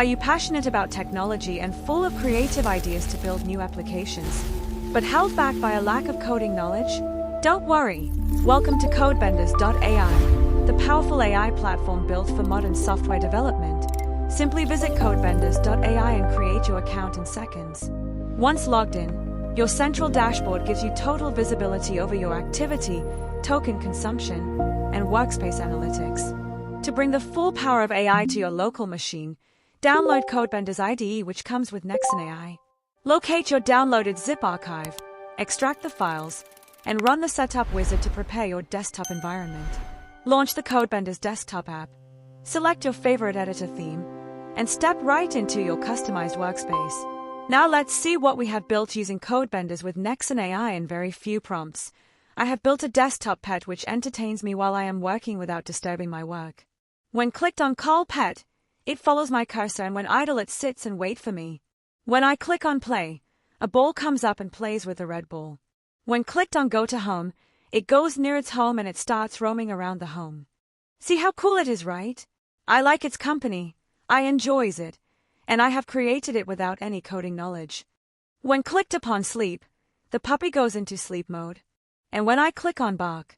Are you passionate about technology and full of creative ideas to build new applications, but held back by a lack of coding knowledge? Don't worry. Welcome to Codebenders.ai, the powerful AI platform built for modern software development. Simply visit Codebenders.ai and create your account in seconds. Once logged in, your central dashboard gives you total visibility over your activity, token consumption, and workspace analytics. To bring the full power of AI to your local machine, download Codebenders IDE, which comes with Nexon AI. Locate your downloaded zip archive, extract the files, and run the setup wizard to prepare your desktop environment. Launch the Codebenders Desktop App, select your favorite editor theme, and step right into your customized workspace. Now let's see what we have built using Codebenders with Nexon AI in very few prompts. I have built a desktop pet which entertains me while I am working without disturbing my work. When clicked on Call Pet, it follows my cursor, and when idle it sits and waits for me. When I click on Play, a ball comes up and plays with the red ball. When clicked on Go to Home, it goes near its home and it starts roaming around the home. See how cool it is, right? I like its company, I enjoys it, and I have created it without any coding knowledge. When clicked upon Sleep, the puppy goes into sleep mode. And when I click on Bark.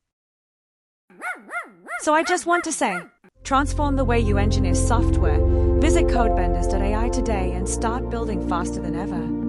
So I just want to say, transform the way you engineer software. Visit Codebenders.ai today and start building faster than ever.